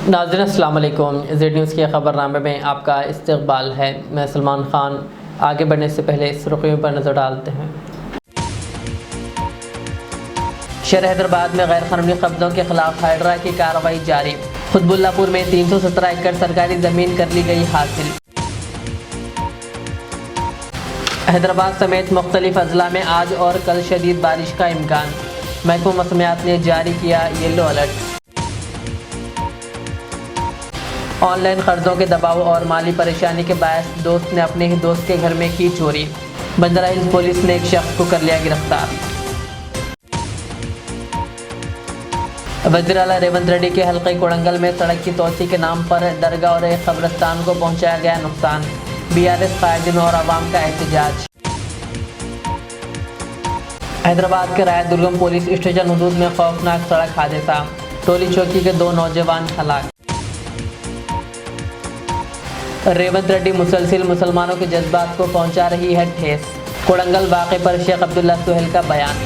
नाज़रीन अस्सलाम वालेकुम। ज़ेड न्यूज़ के ख़बरनामे में आपका इस्तकबाल है। मैं सलमान ख़ान। आगे बढ़ने से पहले सुर्खियों पर नज़र डालते हैं। शहर हैदराबाद में गैर कानूनी कब्ज़ों के खिलाफ हाइड्रा की कार्रवाई जारी। खुतबुल्लापुर में 317 एकड़ सरकारी ज़मीन कर ली गई हासिल। हैदराबाद समेत मुख्तलिफ अजला में आज और कल शदीद बारिश का इम्कान। महकमा मौसमियात ने जारी किया येलो अलर्ट। ऑनलाइन कर्जों के दबाव और माली परेशानी के बायस दोस्त ने अपने ही दोस्त के घर में की चोरी। बंजारा हिल्स पुलिस ने एक शख्स को कर लिया गिरफ्तार। वज़ीर आला रेवंत रेड्डी के हल्के कोड़ंगल में सड़क की तोसी के नाम पर दरगाह और एक कब्रिस्तान को पहुंचाया गया नुकसान। BRS कायदीन और आवाम का एहतजाज। हैदराबाद के राय दुर्गम पुलिस स्टेशन हदूद में खौफनाक सड़क हादसा। टोली चौकी के 2 नौजवान हलाक। रेवंत रेड्डी मुसलसिल मुसलमानों के जज्बात को पहुंचा रही है ठेस। कोड़ंगल वाक़े पर शेख अब्दुल्ला सुहेल का बयान।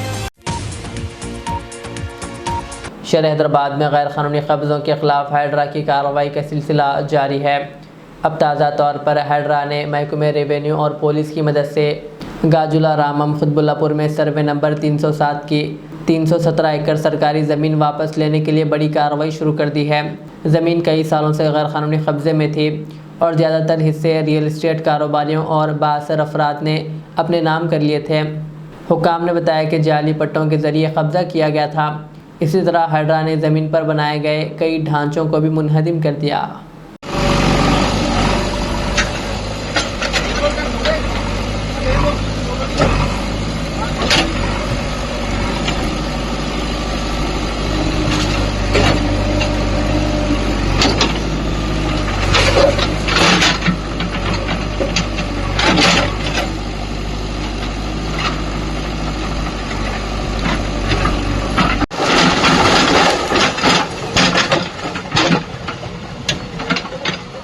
शहर हैदराबाद में गैर कानूनी कब्ज़ों के खिलाफ हाइड्रा की कार्रवाई का सिलसिला जारी है। अब ताज़ा तौर पर हाइड्रा ने महकमे रेवेन्यू और पुलिस की मदद से गाजुला रामम खुतबुल्लापुर में सर्वे नंबर 307 की 317 एकड़ सरकारी ज़मीन वापस लेने के लिए बड़ी कार्रवाई शुरू कर दी है। ज़मीन कई सालों से गैर कानूनी कब्ज़े में थी और ज़्यादातर हिस्से रियल इस्टेट कारोबारियों और बासर अफराद ने अपने नाम कर लिए थे। हुकाम ने बताया कि जाली पट्टों के ज़रिए कब्ज़ा किया गया था। इसी तरह हाइड्रा ने ज़मीन पर बनाए गए कई ढांचों को भी मुनहदिम कर दिया।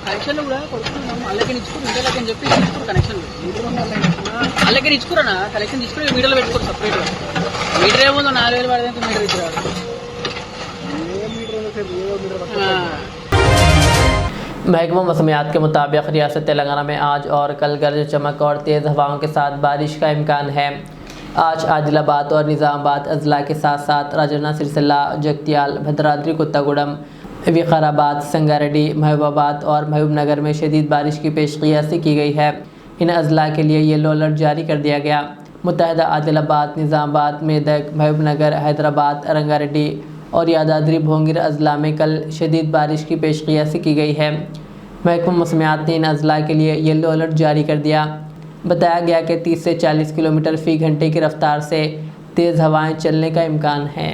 కనెక్షన్ కూడా కొడుతున్నాం అలాగే ఇచ్చుకుని ఇంటర్లోకి అని చెప్పి ఇచ్చుకుని కనెక్షన్ అలాగే ఇచ్చుకురా కనెక్షన్ తీసుకుని మీటర్లో పెట్టుకోరు సపరేట్ మీటర్ ఏముందో 4000 పడేందుకు మీటర్ ఇచ్చారు। महकमा मौसमियात के मुताबिक रियासत तेलंगाना में आज और कल गरज चमक और तेज़ हवाओं के साथ बारिश का इम्कान है। आज आदिलाबाद और निज़ामाबाद अजला के साथ साथ राजन्ना, सिरसिल्ला, जगतियाल, भद्राद्री कोत्तागुडम, विकाराबाद, संगारेड्डी, महबूबाबाद और महबूबनगर में शदीद बारिश की पेशकशी की गई है। इन अजला के लिए येलो अलर्ट जारी कर दिया गया। मुत्तहदा आदिलाबाद, निज़ामाबाद, मेदक, महबूबनगर, हैदराबाद, रंगारेड्डी और यादाद्री भोंगिर अजला में कल शदीद बारिश की पेशकशी की गई है। महकमा मौसमियात ने इन अजला के लिए येलो अलर्ट जारी कर दिया। बताया गया कि 30 से 40 किलोमीटर फ़ी घंटे की रफ्तार से तेज़ हवाएं चलने का इम्कान है।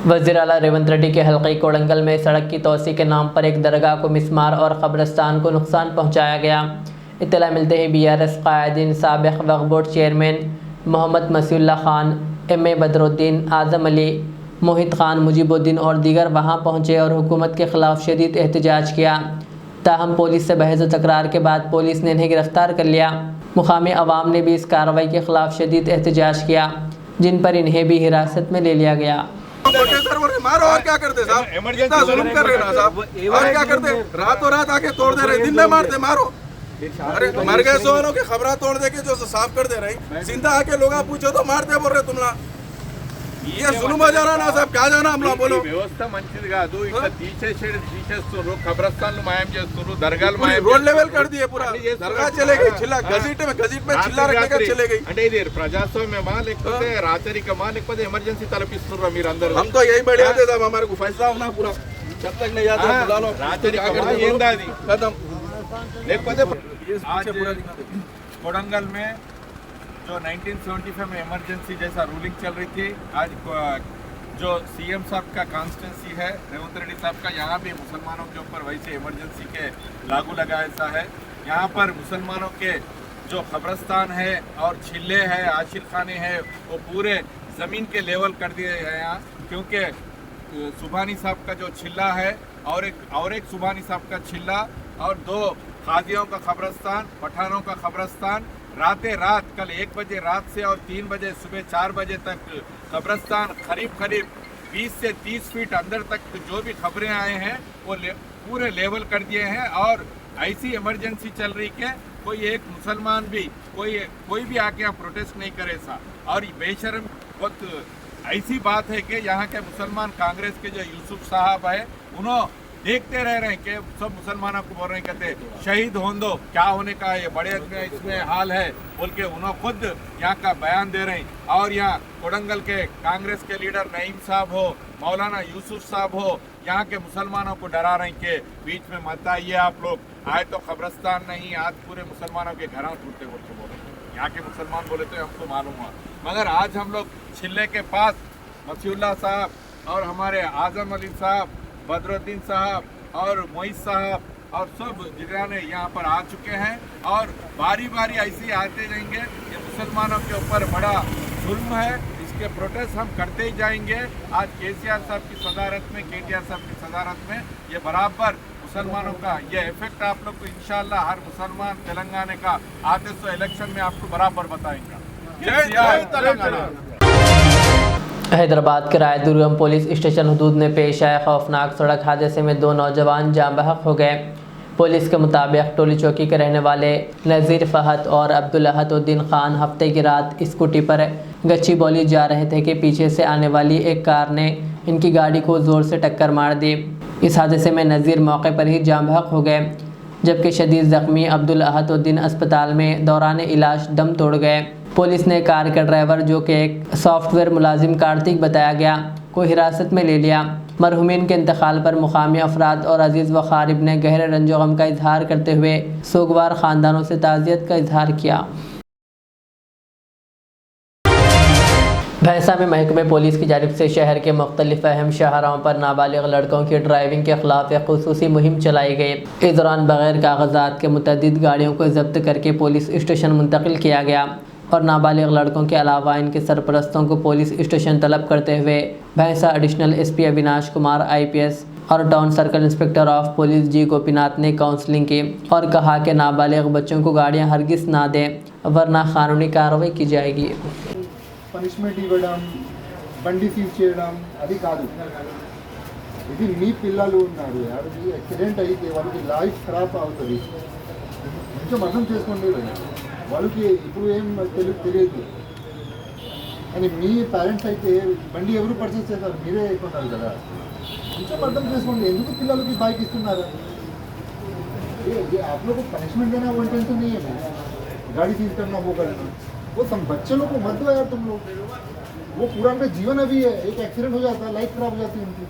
वज़ीर आला रेवंत रेड्डी के हल्के कोड़ंगल में सड़क की तोसी के नाम पर एक दरगाह को मिस्मार और कब्रिस्तान को नुकसान पहुंचाया गया। इत्तला मिलते ही BRS कायदीन, साबिक़ वक्फ़ board chairman Mohammed Masiullah Khan, MA Badruddin, Azam Ali, Mohit Khan, Mujibuddin और दीगर वहां पहुंचे और हुकूमत के ख़िलाफ़ शदीद एहतजाज किया। ताहम पुलिस से बहस व तकरार के बाद पुलिस ने इन्हें गिरफ़्तार कर लिया। मुकामी अवाम ने भी इस कार्रवाई के ख़िलाफ़ शदीद एहतजाज किया, जिन पर इन्हें भी हिरासत में ले लिया गया। मारो और क्या करते साहब, इतना जुल्म कर रहे ना साहब, और क्या करते, रातों रात आके तोड़ दे रहे, दिन में मारते, मारो। अरे मर गए सोनों के खबरा तोड़ दे के जो साफ कर दे रही, जिंदा आके लोग पूछो तो मारते बोल रहे तुम ना। ये जुल्म हो जा रहा ना साहब, क्या जाना हम लोग बोलो। వ్యవస్థ మంచిది కాదు, ఇట్లా తీసేస్తున్నారు, ఖబరస్థాన్లు మాయం చేస్తున్నారు, దర్గాలు మాయం, रोड लेवल कर दिए पूरा, दरगाह चले गई, चिल्ला गजीट में चिल्ला रखने का चले गई। అంటే ఇది ప్రజాస్వామ్యమా లేకపోతే రాచరికమా లేకపోతే ఎమర్జెన్సీ తలపిస్తున్నారా మీరు అందరూ? हम तो यही बढ़िया थे साहब, हमारे को फैसला होना पूरा, जब तक नहीं आता बुला लो। రాచరికమా ఏందా అది खत्म। లేకపోతే आज कोडंगल में जो 1975 में इमरजेंसी जैसा रूलिंग चल रही थी, आज जो CM साहब का कॉन्स्टिट्यूंसी है रेवंत रेड्डी साहब का, यहाँ भी मुसलमानों के ऊपर वैसे इमरजेंसी के लागू लगाया सा है। यहाँ पर मुसलमानों के जो कब्रस्तान है और छिल्ले हैं, आशिर खाने हैं, वो पूरे ज़मीन के लेवल कर दिए हैं यहाँ, क्योंकि सुभानी साहब का जो छिल्ला है और एक सुभानी साहब का छिल्ला और 2 कादियों का कब्रस्तान, पठानों का कब्रस्तान, रात कल 1 बजे रात से और 3 बजे सुबह 4 बजे तक कब्रिस्तान करीब 20 से 30 फीट अंदर तक जो भी खबरें आए हैं वो पूरे लेवल कर दिए हैं। और ऐसी इमरजेंसी चल रही है, कोई एक मुसलमान भी कोई भी आके यहाँ प्रोटेस्ट नहीं करे सा। और बेशर्म बहुत ऐसी बात है कि यहाँ के मुसलमान कांग्रेस के जो यूसुफ साहब है उन्होंने देखते रह रहे हैं कि सब मुसलमानों को बोल रहे हैं, कहते शहीद हो दो, क्या होने का ये बड़े इसमें हाल है बोल के उन्होंने खुद यहाँ का बयान दे रहे हैं। और यहाँ कोडंगल के कांग्रेस के लीडर नईम साहब हो, मौलाना यूसुफ साहब हो, यहाँ के मुसलमानों को डरा रहे हैं कि बीच में मत आइए आप लोग, आए तो कब्रिस्तान नहीं, आज पूरे मुसलमानों के घर टूटते बोल के बोले। यहाँ के मुसलमान बोले तो हमको मालूम हुआ, मगर आज हम लोग छिल्ले के पास मसीहुल्लाह साहब और हमारे आजम अली साहब, बदरुद्दीन साहब और मोइज साहब और सब जिगराने यहाँ पर आ चुके हैं और बारी बारी ऐसे आते रहेंगे। ये मुसलमानों के ऊपर बड़ा जुल्म है, इसके प्रोटेस्ट हम करते ही जाएंगे। आज केसीआर साहब की सदारत में, केटीआर साहब की सदारत में ये बराबर मुसलमानों का ये इफेक्ट आप लोग को इंशाल्लाह हर मुसलमान तेलंगाना का आते सो इलेक्शन में आपको बराबर बताएंगे। जय तेलंगाना। हैदराबाद के राय दुर्गम पुलिस स्टेशन हदूद में पेश आए खौफनाक सड़क हादसे में 2 नौजवान जाँ बहक हो गए। पुलिस के मुताबिक टोली चौकी के रहने वाले नज़ीर फ़हद और अब्दुल अहदुद्दीन खान हफ्ते की रात स्कूटी पर गच्ची बौली जा रहे थे कि पीछे से आने वाली एक कार ने इनकी गाड़ी को ज़ोर से टक्कर मार दी। इस हादसे में नज़ीर मौके पर ही जाँ बहक हो गए, जबकि शदीद ज़ख्मी अब्दुल अहदुद्दीन अस्पताल में दौरान इलाज दम तोड़ गए। पुलिस ने कार का ड्राइवर, जो कि एक सॉफ्टवेयर मुलाजिम कार्तिक बताया गया, को हिरासत में ले लिया। मरहुमीन के इंतकाल पर मुकामी अफराद और अजीज़ व क़ारिब ने गहरे रंजो गम का इजहार करते हुए सोगवार ख़ानदानों से ताज़ियत का इजहार किया। भैंसा में महकमे पुलिस की जानिब से शहर के मुख्तलिफ अहम शाहराहों पर नाबालिग लड़कों की ड्राइविंग के खिलाफ एक खुसूसी मुहिम चलाई गई। इस दौरान बगैर कागजात के मुतअद्दिद गाड़ियों को जब्त करके पुलिस स्टेशन मुंतकिल किया गया और नाबालिग लड़कों के अलावा इनके सरपरस्तों को पुलिस स्टेशन तलब करते हुए Bhainsa additional SP Avinash Kumar IPS और town circle inspector of police G Gopinath ने काउंसलिंग की और कहा कि नाबालिग बच्चों को गाड़ियां हरगिज़ ना दें, वरना कानूनी कार्रवाई की जाएगी। పనిష్మెంట్ ఇవ్వడం, బండి సీజ్ చేయడం అది కాదు. ఇది మీ పిల్లలు ఉన్నారు, అది యాక్సిడెంట్ అయితే వాళ్ళకి లైఫ్ ఖరాబ్ అవుతుంది. కొంచెం అర్థం చేసుకోండి. వాళ్ళకి ఇప్పుడు ఏం తెలియదు, కానీ మీ పేరెంట్స్ అయితే బండి ఎవరు పర్చేస్ చేస్తారు, మీరే కొన్నారు కదా. కొంచెం అర్థం చేసుకోండి, ఎందుకు పిల్లలకి బైక్ ఇస్తున్నారు. आप लोग को पनिशमेंट देना वो इंटेंशन नहीं है, गाड़ी सीज करना वो करना, वो बच्चे लोग को मत दो यार तुम लोग. वो पूरा उनका जीवन अभी है, एक एक्सीडेंट हो जाता है, लाइफ खराब हो जाती है उनकी.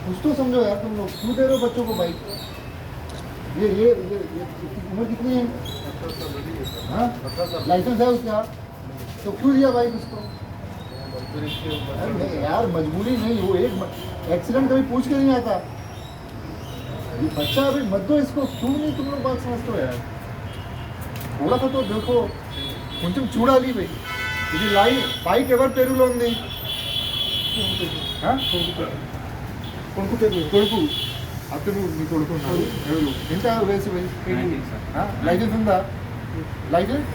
कुछ तो समझो यार तुम लोग, क्यों दे रहे हो बच्चों को बाइक. ये उम्र कितनी है? हाँ, लाइसेंस है उसका, तो क्यों दिया बाइक उसको. यार मजबूरी नहीं, वो एक एक्सीडेंट कभी पूछ के नहीं आता. ये बच्चा अभी मत दो इसको, क्यों नहीं तुम लोग बात समझते हो यार. थोड़ा सा तो देखो, కొంచెం చూడాలి భయ్. ఇది బైక్ ఎవరు పేరులో ఉంది? కొడుకు అతను మీ కొడుకు ఉన్నాడు. ఎంత వయసు? లైసెన్స్ ఉందా? లైసెన్స్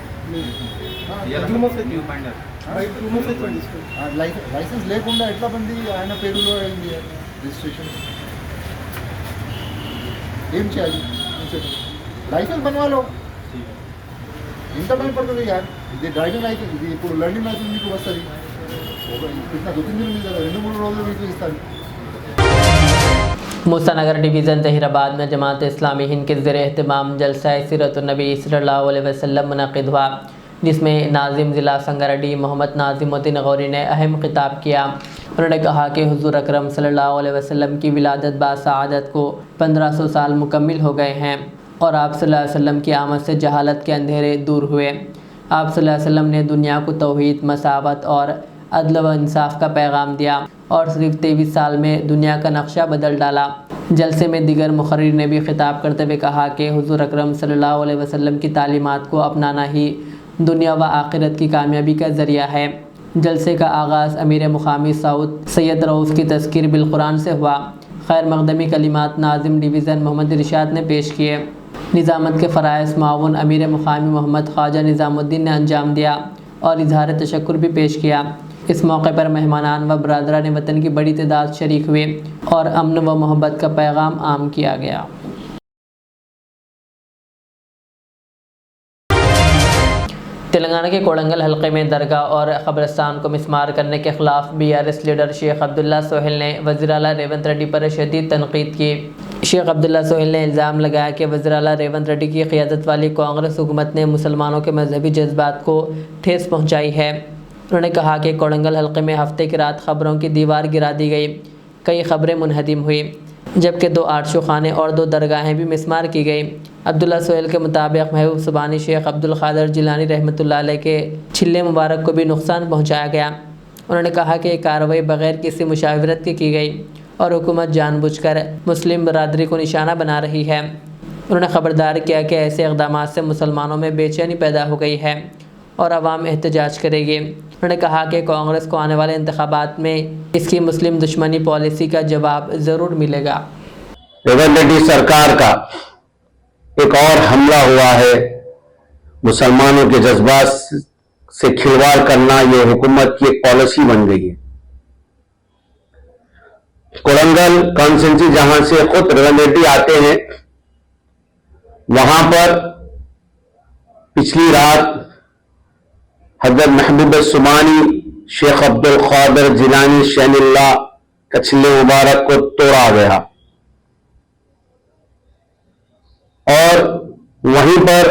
లైసెన్స్ లేకుండా ఎట్లా బండి ఆయన పేరులో అయింది రిజిస్ట్రేషన్? ఏం చేయాలి? లైసెన్స్ बनवालो. ఇంత టైం పడుతుంది యార్. ఇది డ్రైవింగ్ లైసెన్స్, ఇది ఇప్పుడు లర్నింగ్ లైసెన్స్ మీకు వస్తుంది. ఇట్లా 2-3 दिन మీద 2-3 రోజులు మీకు ఇస్తారు. मूसानगर डिवीज़न तहिराबाद में जमात इस्लामी हिंद के ज़ेर एहतमाम जलसा सीरतुन्नबी सल्लल्लाहु अलैहि वसल्लम मुनक़िद हुआ, जिसमें नाजिम ज़िला संगारेड्डी मोहम्मद नाजिमुद्दीन गौरी ने अहम खिताब किया। उन्होंने कहा कि हुज़ूर अकरम सल्लल्लाहु अलैहि वसल्लम की विलादत बासआदत को 1500 साल मुकम्मिल हो गए हैं और आप सल्लल्लाहु अलैहि वसल्लम की आमद से जहालत के अंधेरे दूर हुए। आप सल्लल्लाहु अलैहि वसल्लम ने दुनिया को तौहीद, मसावत और अदल व इंसाफ का पैगाम दिया और सिर्फ 23 साल में दुनिया का नक्शा बदल डाला। जलसे में दीगर मुखर्रिर ने भी खिताब करते हुए कहा कि हुज़ूर अकरम सल्लल्लाहु अलैहि वसल्लम की तालीमात को अपनाना ही दुनिया व आखिरत की कामयाबी का ज़रिया है। जलसे का आगाज़ अमीर मुकामी सऊद सैयद रऊफ़ की तज़किर बिल कुरान से हुआ। खैर मक़दमी कलिमात नाज़िम डिवीज़न मोहम्मद इरशाद ने पेश किए। निज़ामत के फ़राइज़ माउन अमीर मुक़ामी मोहम्मद ख्वाजा निज़ामुद्दीन ने अंजाम दिया और इजहार तशक्कुर भी पेश किया। इस मौके पर मेहमानान व बरादरान वतन की बड़ी तादाद शरीक हुए और अमन व मोहब्बत का पैगाम आम किया गया। तेलंगाना के कोडंगल हल्के में दरगाह और कब्रिस्तान को मिस्मार करने के खिलाफ BRS लीडर शेख अब्दुल्ला सोहेल ने वज़ीर आला रेवंत रेड्डी पर शदीद तनकीद की। शेख अब्दुल्ला सोहेल ने इल्ज़ाम लगाया कि वज़ीर आला रेवंत रेड्डी की क़ियादत वाली कांग्रेस हुकूमत ने मुसलमानों के मजहबी जज्बात को ठेस पहुँचाई है। उन्होंने कहा कि कोडंगल हल्के में हफ्ते की रात ख़बरों की दीवार गिरा दी गई, कई ख़बरें मुनहदिम हुई, जबकि 2 आरशू खाने और 2 दरगाहें भी मिस्मार की गई। अब्दुल्ला सोहेल के मुताबिक महबूब सुबानी शेख अब्दुल क़ादिर जिलानी रहमतुल्लाह अलैह के छिल्ले मुबारक को भी नुकसान पहुँचाया गया। उन्होंने कहा कि कार्रवाई बग़ैर किसी मुशावरत के की गई और हुकूमत जानबूझकर मुस्लिम बरादरी को निशाना बना रही है। उन्होंने ख़बरदार किया कि ऐसे इक़दाम से मुसलमानों में बेचैनी पैदा हो गई है और अवाम एहतजाज करेगी। उन्होंने कहा कि कांग्रेस को आने वाले इंतखाबात में इसकी मुस्लिम दुश्मनी पॉलिसी का जवाब ज़रूर मिलेगा। रेवंत रेड्डी सरकार का एक और हमला हुआ है। मुसलमानों के जज्बात से खिलवाड़ करना ये हुकूमत की एक पॉलिसी बन गई है। कोडंगल कॉन्स्टिट्यूंसी जहां से खुद रेवंत रेड्डी आते हैं, वहां पर पिछली रात हज़रत महबूब सुबानी शेख अब्दुल क़ादिर जिलानी शहनिल्लाह का छिल्ले मुबारक को तोड़ा गया और वहीं पर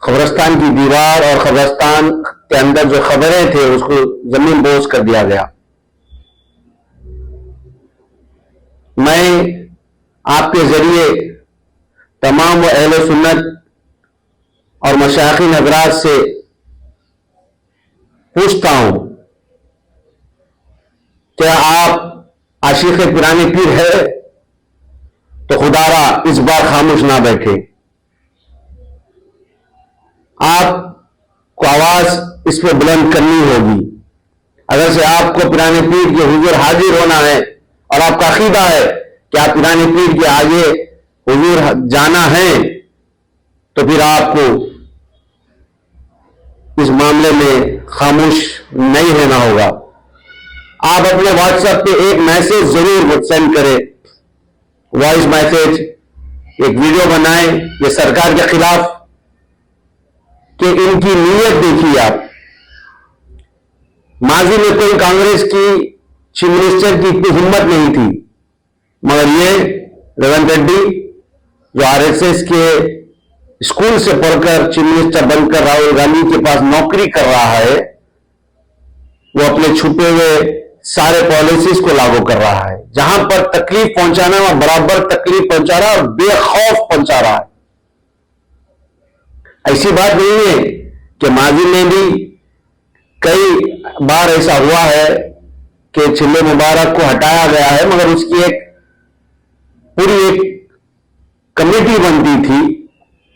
कब्रिस्तान की दीवार और कब्रिस्तान के अंदर जो खबरें थे उसको जमीन बोझ कर दिया गया। मैं आपके जरिए तमाम अहले सुन्नत और मशाइखीन हज़रात से पूछता हूं, क्या आप आशिक़ पिराने पीर है? तो खुदारा इस बार खामोश ना बैठे। आपको आवाज इस पर बुलंद करनी होगी। अगर से आपको पिराने पीर के हुजूर हाजिर होना है और आपका अकीदा है कि आप पिराने पीर के आगे हुजूर जाना है, तो फिर आपको इस मामले में खामोश नहीं रहना होगा। आप अपने व्हाट्सएप पे एक मैसेज जरूर सेंड करें, वॉइस मैसेज, एक वीडियो बनाएं ये सरकार के खिलाफ, कि इनकी नीयत देखिए आप। माजी में कोई कांग्रेस की चीफ मिनिस्टर की इतनी हिम्मत नहीं थी, मगर ये रेवंत रेड्डी जो RSS के स्कूल से पढ़कर चीफ मिनिस्टर बनकर राहुल गांधी के पास नौकरी कर रहा है, वो अपने छुपे हुए सारे पॉलिसीज को लागू कर रहा है। जहां पर तकलीफ पहुंचाना वहां बराबर तकलीफ पहुंचा रहा है और बेखौफ पहुंचा रहा है। ऐसी बात नहीं है कि माजी में भी कई बार ऐसा हुआ है कि छिल्ले मुबारक को हटाया गया है, मगर उसकी एक पूरी कमेटी बनती थी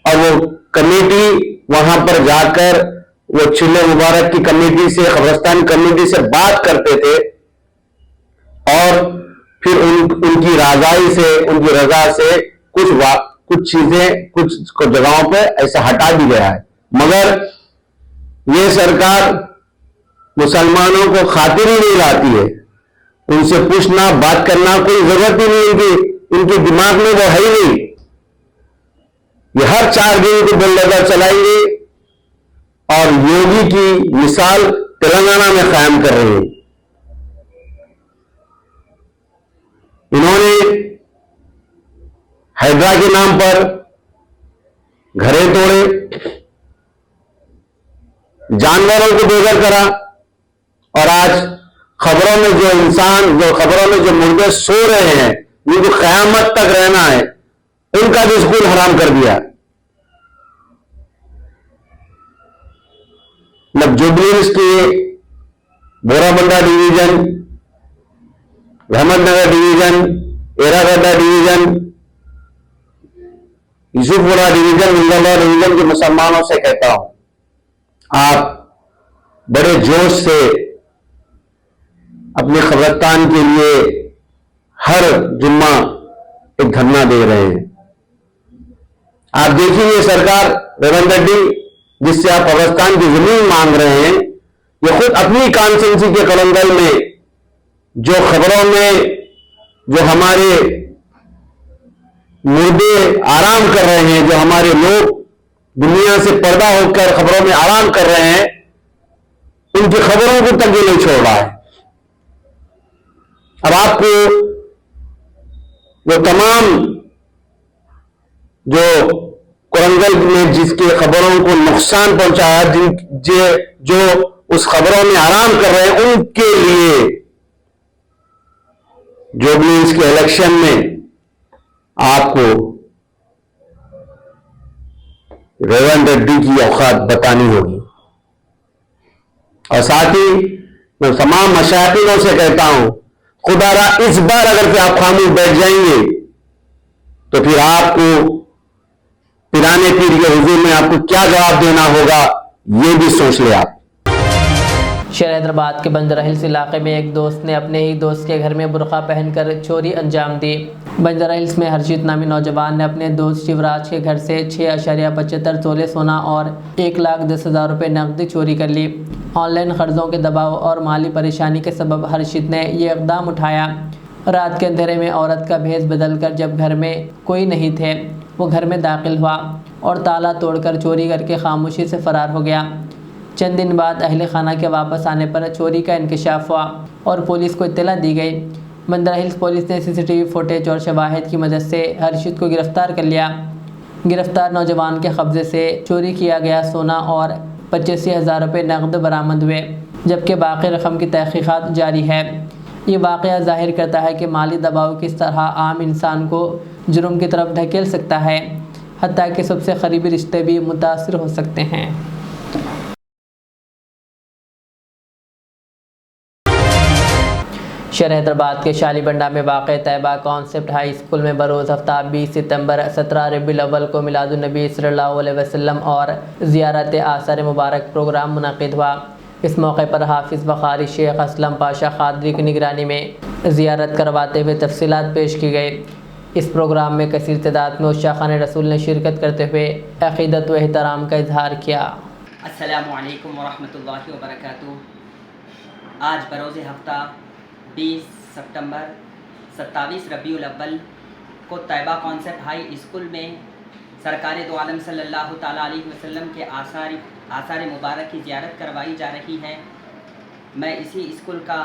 और वो कमेटी वहां पर जाकर वो छिल्ले मुबारक की कमेटी से, कब्रिस्तान कमेटी से बात करते थे और फिर उनकी राजाई से, उनकी रजा से कुछ चीजें कुछ जगहों पे ऐसा हटा भी गया है। मगर ये सरकार मुसलमानों को खातिर ही नहीं लाती है। उनसे पूछना, बात करना कोई जरूरत ही नहीं, इनके दिमाग में वो है ही नहीं। ये हर 4 दिन को बुलडोजर चलाएंगे और योगी की मिसाल तेलंगाना में कायम कर रहे हैं। इन्होंने हैदरा के नाम पर घरें तोड़े, जानवरों को बेघर करा और आज खबरों में जो मुर्दे सो रहे हैं, जिनको कयामत तक रहना है, उनका भी स्कूल हराम कर दिया। जुबली के Borabanda division, Rahmatnagar division, Erragadda division, Yusufpura division, Indore division के मुसलमानों से कहता हूं, आप बड़े जोश से अपने कब्रिस्तान के लिए हर जुम्मा एक धरना दे रहे हैं। आप देखिए ये सरकार रेवंत रेड्डी जिससे आप कब्रिस्तान की जमीन मांग रहे हैं, ये खुद अपनी कॉन्स्टिट्यूंसी के कलंगल में जो खबरों में जो हमारे मुर्दे आराम कर रहे हैं, जो हमारे लोग दुनिया से पर्दा होकर खबरों में आराम कर रहे हैं, उनकी खबरों को तक ये नहीं छोड़ रहा है। अब आपको वो तमाम जो कोरंगल में जिसके खबरों को नुकसान पहुंचाया, जो उस खबरों में आराम कर रहे हैं, उनके लिए जुबलीस के इलेक्शन में आपको रेवंत रेड्डी की औकात बतानी होगी। और साथ ही मैं तमाम मशाइखिनों से कहता हूं, खुदारा इस बार अगर आप खामोश बैठ जाएंगे तो फिर आपको पुराने पीर के हुजूर में आपको क्या जवाब देना होगा, ये भी सोच ले आप। शहर हैदराबाद के बंजारा हिल्स इलाके में एक दोस्त ने अपने ही दोस्त के घर में बुर्का पहनकर चोरी अंजाम दी। बंजारा हिल्स में हर्षित नामी नौजवान ने अपने दोस्त शिवराज के घर से 6.75 तोले सोना और 1,10,000 रुपये नकदी चोरी कर ली। ऑनलाइन कर्जों के दबाव और माली परेशानी के सबब हर्षित ने ये इक़दाम उठाया। रात के अंधेरे में औरत का भेष बदलकर जब घर में कोई नहीं थे, वो घर में दाखिल हुआ और ताला तोड़कर चोरी करके खामोशी से फ़रार हो गया। चंद दिन बाद अहले खाना के वापस आने पर चोरी का इंकशाफ हुआ और पुलिस को इत्तला दी गई। बंजारा हिल्स पुलिस ने CCTV फुटेज और शवाहिद की मदद से हर्षित को गिरफ्तार कर लिया। गिरफ्तार नौजवान के कब्जे से चोरी किया गया सोना और 85,000 रुपये नकद बरामद हुए, जबकि बाकी रकम की तहकीकात जारी है। ये वाक़या ज़ाहिर करता है कि माली दबाव किस तरह आम इंसान को जुर्म की तरफ ढकेल सकता है, हत्ता कि सबसे करीबी रिश्ते भी मुतासिर हो सकते हैं। शहर हैदराबाद के शालीबंडा में वाक़ तैयबा कॉन्सेप्ट हाई स्कूल में बरोज़ हफ्ता 20 सितंबर 17 रबीउल अव्वल को मिलादुन्नबी सल्लल्लाहु अलैहि वसल्लम और ज़ियारत आसार मुबारक प्रोग्राम मुनक़िद हुआ। इस मौके पर हाफिज़ बुखारी शेख असलम पाशा खादरी की निगरानी में ज़ियारत करवाते हुए तफसीलात पेश की गई। इस प्रोग्राम में कसीर तादाद में उश्शाक़ान रसूल ने शिरकत करते हुए अक़ीदत व एहतराम का इजहार किया। अस्सलामु अलैकुम वरहमतुल्लाहि वबरकातुहू। आज बरोज़ हफ्ता 20 सितंबर 27 रबीउल अव्वल को तैयबा कॉन्सेप्ट हाई स्कूल में सरकार दो आलम सल्लल्लाहु ताला अलैहि वसल्लम के आसार मुबारक की ज़ियारत करवाई जा रही है। मैं इसी स्कूल का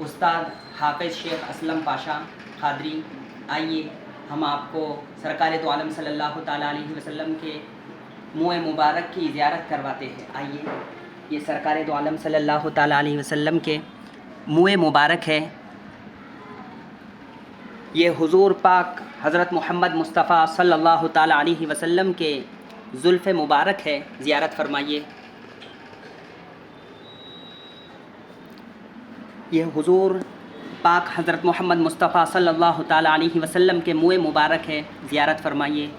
उस्ताद हाफिज़ शेख असलम पाशा खादरी, आइए हम आपको सरकार दो आलम सल्लल्लाहु ताला अलैहि वसल्लम के मुँह मुबारक की ज़ियारत करवाते हैं। आइए, ये सरकार दो आलम सल्लल्लाहु ताला अलैहि वसल्लम के मुँह मुबारक है। ये हुजूर पाक हज़रत मोहम्मद मुस्तफ़ा सल्लल्लाहु ताला अलैहि वसल्लम के जुल्फ़े मुबारक है, ज़ियारत फरमाइए। ये हुजूर पाक हज़रत मोहम्मद मुस्तफ़ा सल्लल्लाहु ताला अलैहि वसल्लम के मुँह मुबारक है, ज़ियारत फरमाइए।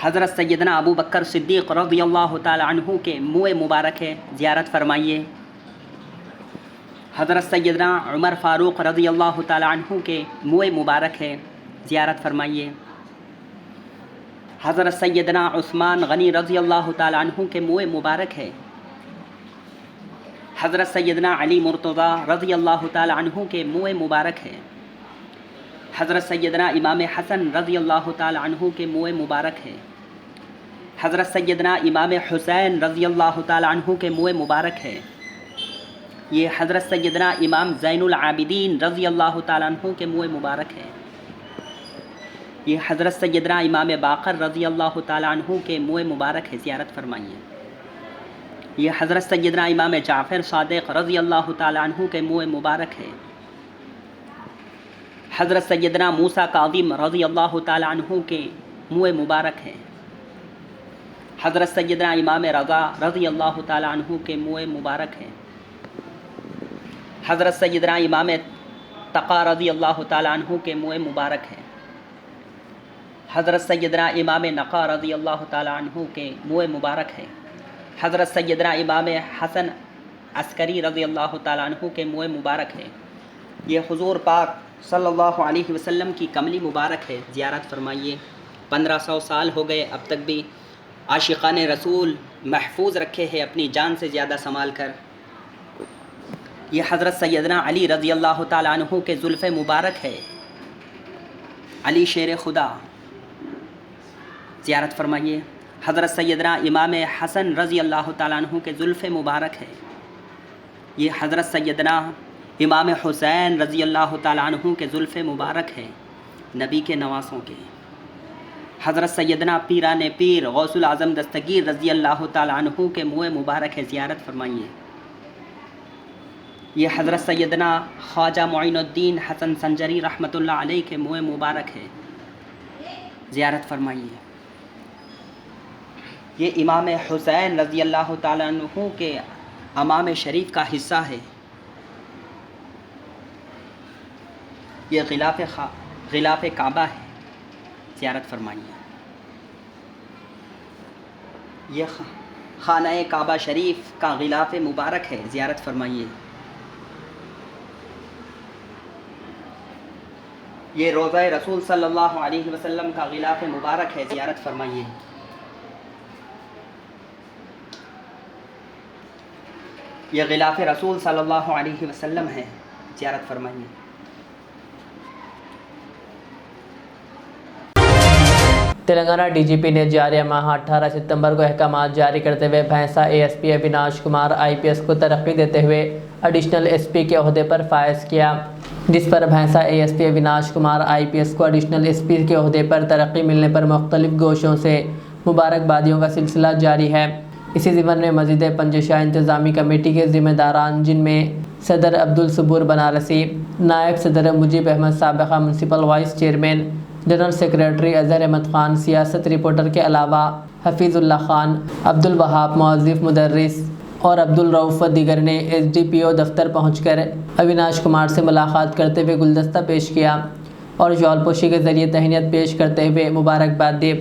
हज़रत सैयदना अबू बकर सिद्दीक़ रज़ियल्लाहु ताला अन्हु के मुँह मुबारक है, ज़ियारत फरमाइए। हज़रत सैयदना उमर फ़ारूक़ रज़ियल्लाहु ताला अन्हु के मुँह मुबारक है, ज़ियारत फरमाइए। हज़रत सैयदना उस्मान गनी रज़ियल्लाहु ताला अन्हु के मुँह मुबारक है। हज़रत सैयदना अली मुर्तज़ा रज़ियल्लाहु ताला अन्हु के मुँह मुबारक है। हज़रत सैयदना इमाम हसन रज़ियल्लाहु ताला अन्हु के मुँह मुबारक है। हज़रत सैयदना इमाम हुसैन रज़ियल्लाहु ताला अन्हु के मुँह मुबारक है। ये हज़रत सैयदना इमाम ज़ैनुल आबिदीन रज़ियल्लाहु ताला अन्हु के मुँह मुबारक है। ये हज़रत सैयदना इमाम बाक़र रज़ियल्लाहु ताला अन्हु के मुँह मुबारक है, ज़ियारत फरमाइए। ये हज़रत सैयदना इमाम जाफ़र सादिक़ रज़ियल्लाहु ताला अन्हु के मुँह मुबारक है। हज़रत सैयदना मूसा काज़िम रज़ियल्लाहु ताला अन्हु के मुँह मुबारक है। हज़रत सैयदना इमाम रज़ा रज़ियल्लाहु ताला अन्हु के मुँह मुबारक है। हज़रत सैयदना इमाम तक़ा रज़ियल्लाहु ताला अन्हु के मुँह मुबारक है। हज़रत सैयदना इमाम नक़ा रज़ियल्लाहु ताला अन्हु के मुँह मुबारक है। हज़रत सैयदना इमाम हसन अस्करी रज़ियल्लाहु ताला अन्हु के मुँह मुबारक है। ये हुज़ूर पाक सल्लल्लाहु अलैहि वसल्लम की कमली मुबारक है, ज़ियारत फरमाइए। 1500 साल हो गए, अब तक भी आशिक़ान रसूल महफूज रखे हैं अपनी जान से ज़्यादा संभाल कर। ये हज़रत सैयदना अली रज़ी अल्लाह ताला अन्हु के ज़ुल्फ़े मुबारक है, अली शेर खुदा, ज़ियारत फरमाइए। हज़रत सैयदना इमाम हसन रज़ी अल्लाह ताला अन्हु के ज़ुल्फ़े मुबारक है। ये हज़रत सैयदना इमाम हुसैन रज़ी अल्लाह ताला अन्हु के ज़ुल्फ़े मुबारक है, नबी के नवासों के। हज़रत सैयदना पीरान पीर गौसुल आज़म दस्तगीर रज़ी अल्लाह ताला अन्हु के मुँह मुबारक है, ज़ियारत फरमाइए। ये हज़रत सैयदना ख्वाजा मुइनुद्दीन हसन संजरी रहमतुल्लाह अलैह के मुँह मुबारक है, ज़ियारत फरमाइए। ये इमाम हुसैन रज़ी अल्लाह ताला अन्हु के अमाम शरीफ का हिस्सा है। ये ग़िलाफ़ काबा है, ज़ियारत फरमाइए। ये खाना काबा शरीफ का ग़िलाफ़ मुबारक है, ज़ियारत फरमाइए। ये रोज़ा रसूल सल्लल्लाहु अलैहि वसल्लम का ग़िलाफ़ मुबारक है, ज़ियारत फरमाइए। ये ग़िलाफ़ रसूल सल्लल्लाहु अलैहि वसल्लम है, ज़ियारत फरमाइए। तेलंगाना डीजीपी ने जारी माह 18 सितंबर को अहकाम जारी करते हुए भैंसा एएसपी अविनाश कुमार आईपीएस को तरक्की देते हुए एडिशनल एसपी के ओहदे पर फायज किया, जिस पर भैंसा एएसपी अविनाश कुमार आईपीएस को एडिशनल एसपी के ओहदे पर तरक्की मिलने पर मुख्तलिफ गोशों से मुबारकबादियों का सिलसिला जारी है। इसी ज़िम्मन में मस्जिद पंजशाह इंतज़ामी कमेटी के ज़िम्मेदारान, जिनमें सदर अब्दुल सबूर बनारसी, नायब सदर मुजीब अहमद साबिक़ा municipal vice chairman, general secretary Azhar Ahmed Khan, Siasat reporter के अलावा हफीज़ुल्लाह ख़ान, अब्दुल वहाब मुअज़्ज़िफ़ मुदर्रिस और अब्दुल रऊफ़ दीगर ने एसडीपीओ दफ्तर पहुंचकर अविनाश कुमार से मुलाकात करते हुए गुलदस्ता पेश किया और शॉलपोशी के ज़रिए तहनीत पेश करते हुए मुबारकबाद दी।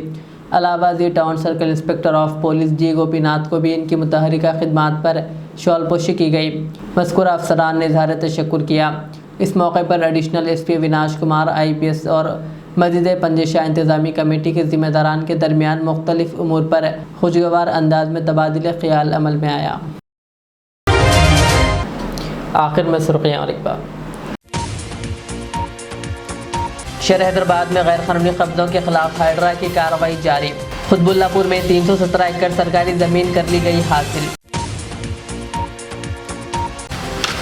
अलावा G town circle inspector of police G Gopinath को भी इनकी मुतहरिका खिदमात पर शॉलपोशी की गई। मज़कूरा अफसरान ने इज़हार तशक्कुर किया। इस मौके पर additional SP Avinash Kumar IPS और मस्जिद पंजशाह इंतज़ामी कमेटी के ज़िम्मेदारान के दरमियान मुख्तलिफ उमूर पर खुशगवार अंदाज में तबादिले ख्याल अमल में आया। आखिर में सुर्ख़ियाँ और एक बार, शहर हैदराबाद में गैर कानूनी कब्ज़ों के खिलाफ हाइड्रा की कार्रवाई जारी। खुतबुल्लापुर में 317 एकड़ सरकारी ज़मीन कर ली गई हासिल।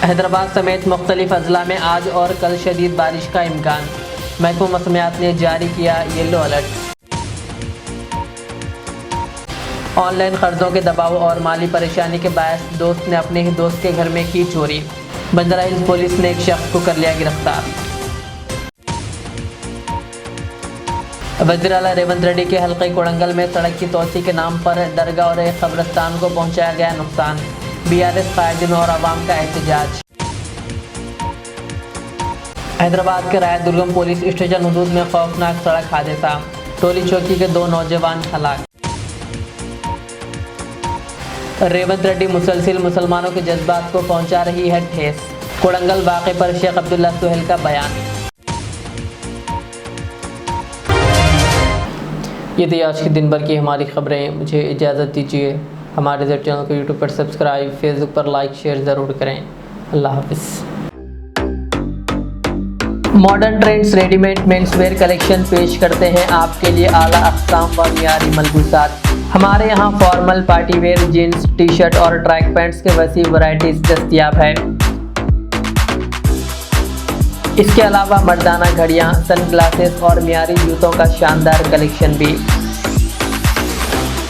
हैदराबाद समेत मुख्तलिफ अजला में आज और कल शदीद बारिश का इम्कान। महकमा मौसमियात ने जारी किया येलो अलर्ट। ऑनलाइन कर्जों के दबाव और माली परेशानी के बायस दोस्त ने अपने ही दोस्त के घर में की चोरी। बंजारा हिल्स पुलिस ने एक शख्स को कर लिया गिरफ्तार। वज़ीर आला रेवंत रेड्डी के हल्के कोडंगल में सड़क की तोसी के नाम पर दरगाह और एक कब्रिस्तान को पहुंचाया गया नुकसान। बीआरएस कायदीन और आवाम का एहतजाज। हैदराबाद के राय दुर्गम पुलिस स्टेशन हदूद में खौफनाक सड़क हादसा, टोली चौकी के 2 नौजवान हलाक। रेवंत रेड्डी मुसलसिल मुसलमानों के जज्बात को पहुंचा रही है ठेस। कोडंगल वाक़े पर शेख अब्दुल्ला सुहेल का बयान। ये थी आज के दिन भर की हमारी खबरें। मुझे इजाज़त दीजिए। हमारे चैनल को यूट्यूब पर सब्सक्राइब, फेसबुक पर लाइक शेयर ज़रूर करें। अल्लाह हाफ़िज़। Modern trends readymade menswear collection पेश करते हैं आपके लिए आला अक़साम व मियारी मलबूसात। हमारे यहाँ formal, party wear, jeans, T shirt और ट्रैक पैंट्स के वसी वैरायटीज़ दस्तयाब है। इसके अलावा मर्दाना घड़ियाँ, सन ग्लासेस और मियारी जूतों का शानदार कलेक्शन भी।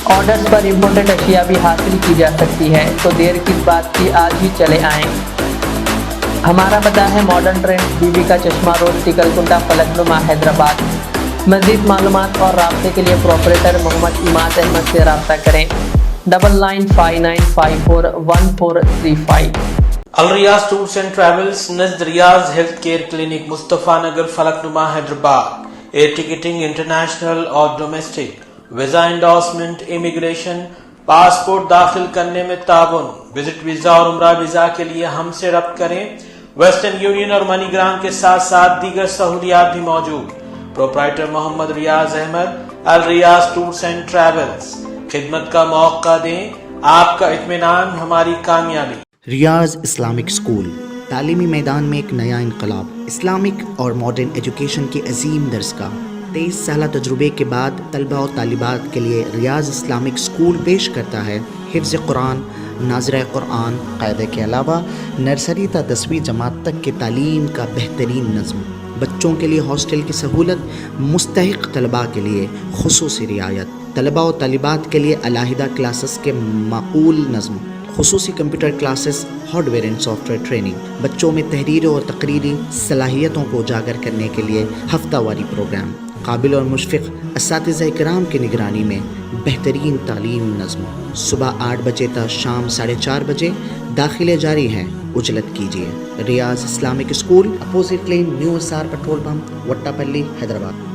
ऑर्डर्स पर इम्पोर्टेड अशिया भी हासिल की जा सकती है, तो देर किस बात की, आज ही चले आएँ। हमारा पता है मॉडर्न ट्रेंड्स, बीबी का चश्मा रोड, टिकलकुंडा, फलकनुमा, हैदराबाद। मज़ीद मालूमात और राब्ते के लिए प्रोपरेटर मोहम्मद इमाद अहमद से रब्ता करें। 9959541435। Al Riyaz tours and travels, नज़द Riyaz health care clinic, Mustafa Nagar, Falaknuma, Hyderabad. Air ticketing international और domestic, visa endorsement, immigration, passport दाखिल करने में ताउन। विजिट वीज़ा और उम्रा वीज़ा के लिए हमसे रब्त करें। वेस्टर्न यूनियन और मनीग्राम के साथ साथ दीगर सहूलियात भी मौजूद। Proprietor Mohammad Riyaz Ahmed, Al Riyaz tours and travels. खिदमत का मौका दें, आपका इत्मीनान हमारी कामयाबी। रियाज इस्लामिक स्कूल, तालीमी मैदान में एक नया इनकलाब। इस्लामिक और मॉडर्न एजुकेशन की अजीम दरसगाह। 23 साल तजुर्बे के बाद तलबा और तालिबात के लिए रियाज इस्लामिक स्कूल पेश करता है हिफ्ज़ कुरान, नाज़िरा कुरान क़ायदे के अलावा नर्सरी ता 10वीं जमात तक की तालीम का बेहतरीन नज़्म। बच्चों के लिए हॉस्टल की सहूलत, मुस्तहिक़ तलबा के लिए खुसूसी रियायत, तलबा और तालिबात के लिए अलहदा क्लासेस के माकूल नज़्म, खुसूसी computer classes, hardware and software training. बच्चों में तहरीर और तकरीरी सलाहियतों को उजागर करने के लिए हफ्तावारी प्रोग्राम। काबिल और मुशफ़िक़ असातिज़ा इकराम की निगरानी में बेहतरीन तालीम नज़्म। सुबह 8 बजे तक शाम 4:30 बजे दाखिले जारी हैं, उजलत कीजिए। Riyaz Islamic school, opposite lane, new SR petrol pump, Wattepally, Hyderabad.